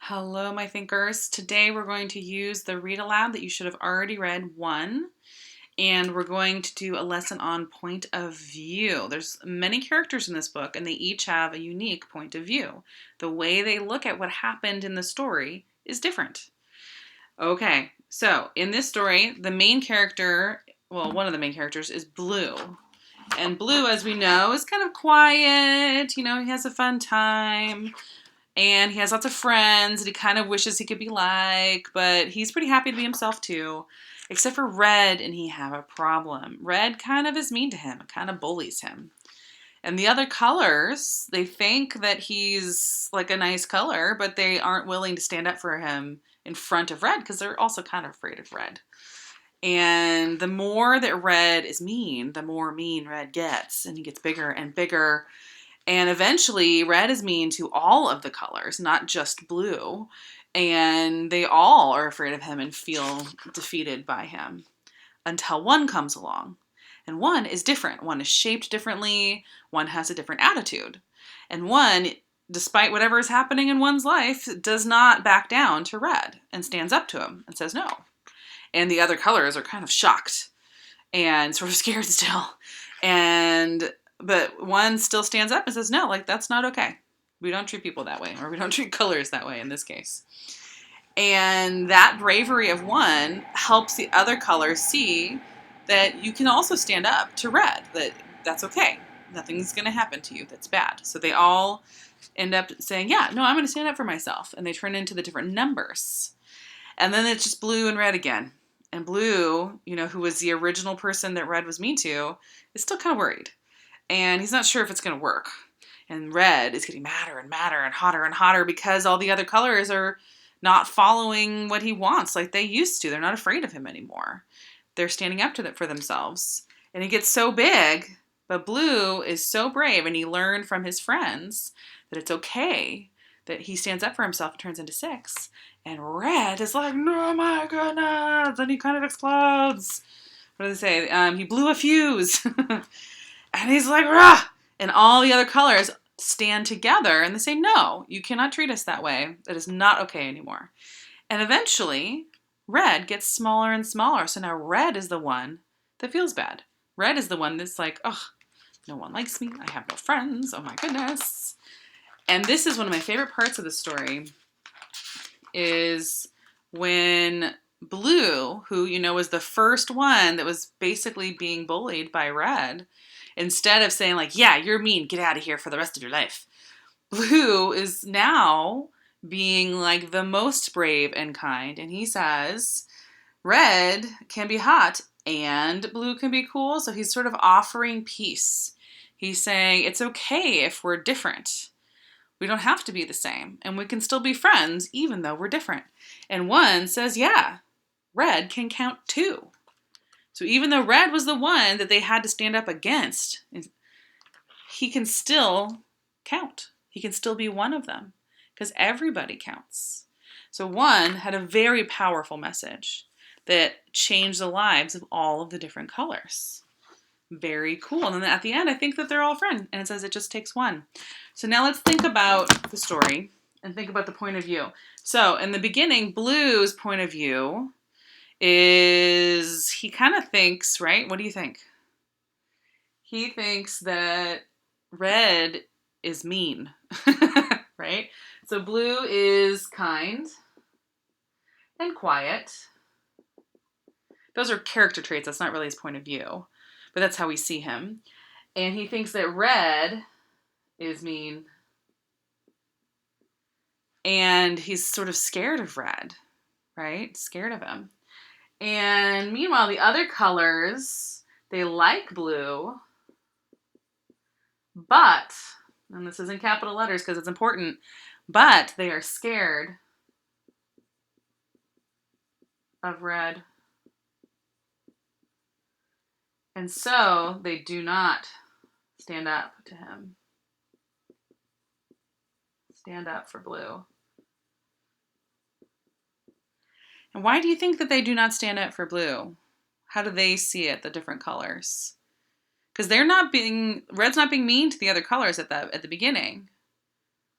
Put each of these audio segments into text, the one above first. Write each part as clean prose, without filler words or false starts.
Hello, my thinkers. Today we're going to use the Read Aloud that you should have already read 1, and we're going to do a lesson on point of view. There's many characters in this book, and they each have a unique point of view. The way they look at what happened in the story is different. Okay, so in this story, the main character, well, one of the main characters is Blue. And Blue, as we know, is kind of quiet. He has a fun time. And he has lots of friends that he kind of wishes he could be like, but he's pretty happy to be himself too. Except for Red, and he have a problem. Red kind of is mean to him, kind of bullies him. And the other colors, they think that he's like a nice color, but they aren't willing to stand up for him in front of Red because they're also kind of afraid of Red. And the more that Red is mean, the more mean Red gets, and he gets bigger and bigger. And eventually, Red is mean to all of the colors, not just Blue. And they all are afraid of him and feel defeated by him. Until one comes along. And one is different. One is shaped differently. One has a different attitude. And one, despite whatever is happening in one's life, does not back down to Red and stands up to him and says no. And the other colors are kind of shocked and sort of scared still. But one still stands up and says, no, that's not okay. We don't treat people that way, or we don't treat colors that way in this case. And that bravery of one helps the other colors see that you can also stand up to Red, that's okay. Nothing's going to happen to you that's bad. So they all end up saying, yeah, no, I'm going to stand up for myself. And they turn into the different numbers. And then it's just Blue and Red again. And Blue, who was the original person that Red was mean to, is still kind of worried. And he's not sure if it's going to work. And Red is getting madder and madder and hotter because all the other colors are not following what he wants like they used to. They're not afraid of him anymore. They're standing up for themselves. And he gets so big, but Blue is so brave, and he learned from his friends that it's okay that he stands up for himself and turns into 6. And Red is like, no, my goodness. Then he kind of explodes. What do they say? He blew a fuse. And he's like, rah! And all the other colors stand together and they say, no, you cannot treat us that way. That is not okay anymore. And eventually, Red gets smaller and smaller. So now Red is the one that feels bad. Red is the one that's like, oh, no one likes me. I have no friends. Oh my goodness. And this is one of my favorite parts of the story, is when Blue, who, was the first one that was basically being bullied by Red, instead of saying yeah, you're mean, get out of here for the rest of your life, Blue is now being the most brave and kind. And he says, Red can be hot and Blue can be cool. So he's sort of offering peace. He's saying it's okay if we're different. We don't have to be the same. And we can still be friends even though we're different. And one says, yeah, Red can count too. So even though Red was the one that they had to stand up against, he can still count. He can still be one of them because everybody counts. So one had a very powerful message that changed the lives of all of the different colors. Very cool. And then at the end, I think that they're all friends. And it says it just takes one. So now let's think about the story and think about the point of view. So in the beginning, Blue's point of view is he kind of thinks, right? What do you think? He thinks that Red is mean, right? So Blue is kind and quiet. Those are character traits. That's not really his point of view, but that's how we see him. And he thinks that Red is mean, and he's sort of scared of Red, right? Scared of him. And meanwhile, the other colors, they like Blue, but, and this is in capital letters because it's important, but they are scared of Red. And so they do not stand up to him. Stand up for Blue. And why do you think that they do not stand up for Blue? How do they see it, the different colors? Because Red's not being mean to the other colors at the beginning.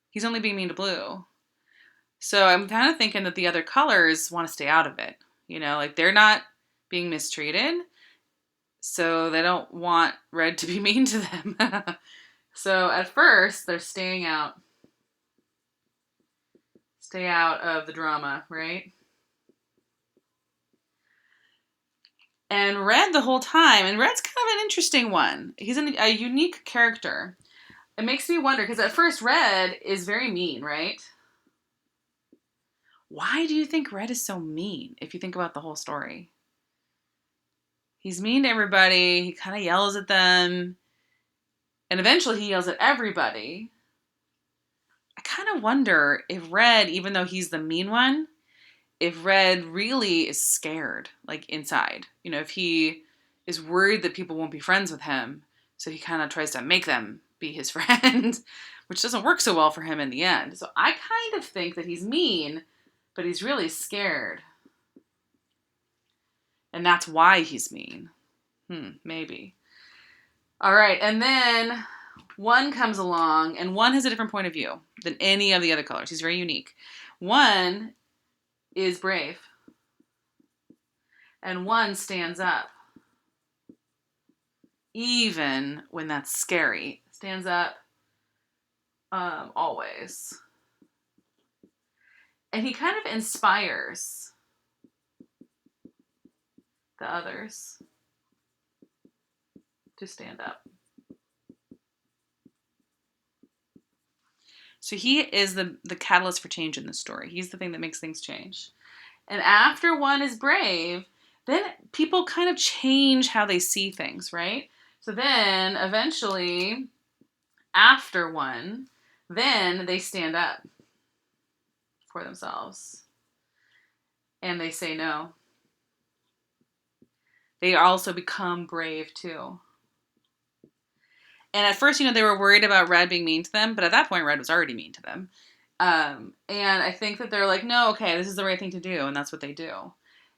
He's only being mean to Blue. So I'm kind of thinking that the other colors want to stay out of it. Like they're not being mistreated, so they don't want Red to be mean to them. So at first they're stay out of the drama, right? And Red the whole time, and Red's kind of an interesting one. He's a unique character. It makes me wonder, because at first Red is very mean, right? Why do you think Red is so mean, if you think about the whole story? He's mean to everybody, he kind of yells at them, and eventually he yells at everybody. I kind of wonder if Red, even though he's the mean one, if Red really is scared, like inside. If he is worried that people won't be friends with him, so he kind of tries to make them be his friend, which doesn't work so well for him in the end. So I kind of think that he's mean, but he's really scared. And that's why he's mean. Maybe. All right, and then one comes along, and one has a different point of view than any of the other colors. He's very unique. One is brave, and one stands up. Even when that's scary. Stands up always. And he kind of inspires the others to stand up. So he is the catalyst for change in the story. He's the thing that makes things change. And after one is brave, then people kind of change how they see things, right? So then eventually, after one, then they stand up for themselves. And they say no. They also become brave too. And at first, they were worried about Red being mean to them, but at that point, Red was already mean to them. And I think that they're like, no, okay, this is the right thing to do, and that's what they do.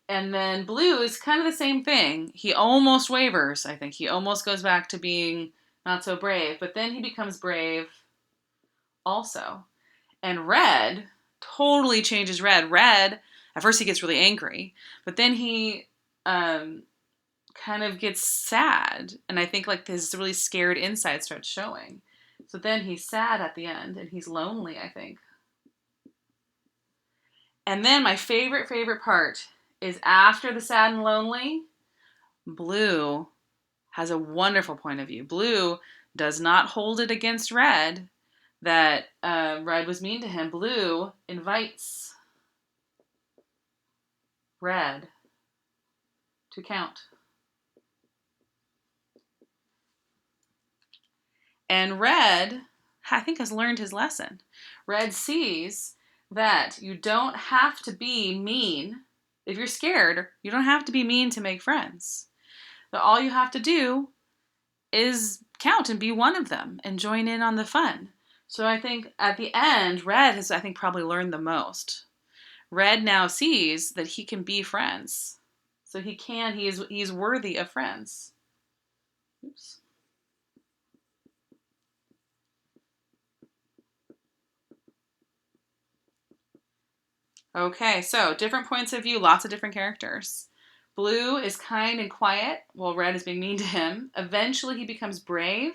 And then Blue is kind of the same thing. He almost wavers, I think. He almost goes back to being not so brave, but then he becomes brave also. And Red totally changes Red. Red, at first he gets really angry, but then he kind of gets sad, and I think like this really scared inside starts showing. So then he's sad at the end, and he's lonely, I think. And then my favorite part is after the sad and lonely, Blue has a wonderful point of view. Blue does not hold it against Red that Red was mean to him. Blue invites Red to count. And Red, I think, has learned his lesson. Red sees that you don't have to be mean. If you're scared, you don't have to be mean to make friends. That all you have to do is count and be one of them and join in on the fun. So I think at the end, Red has, I think, probably learned the most. Red now sees that he can be friends. So he's worthy of friends. Oops. Okay, so different points of view, lots of different characters. Blue is kind and quiet while Red is being mean to him. Eventually he becomes brave,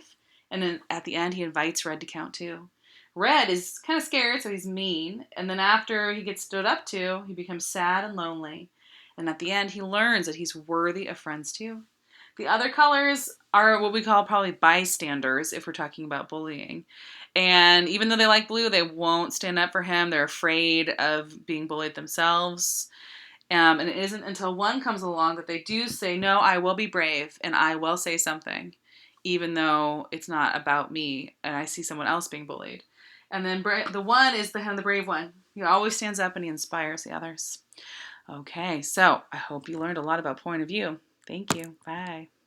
and then at the end he invites Red to count too. Red is kind of scared, so he's mean, and then after he gets stood up to, he becomes sad and lonely. And at the end he learns that he's worthy of friends too. The other colors are what we call probably bystanders if we're talking about bullying. And even though they like Blue, they won't stand up for him. They're afraid of being bullied themselves. And it isn't until one comes along that they do say, no, I will be brave and I will say something, even though it's not about me and I see someone else being bullied. And then the one is the brave one. He always stands up and he inspires the others. Okay, so I hope you learned a lot about point of view. Thank you. Bye.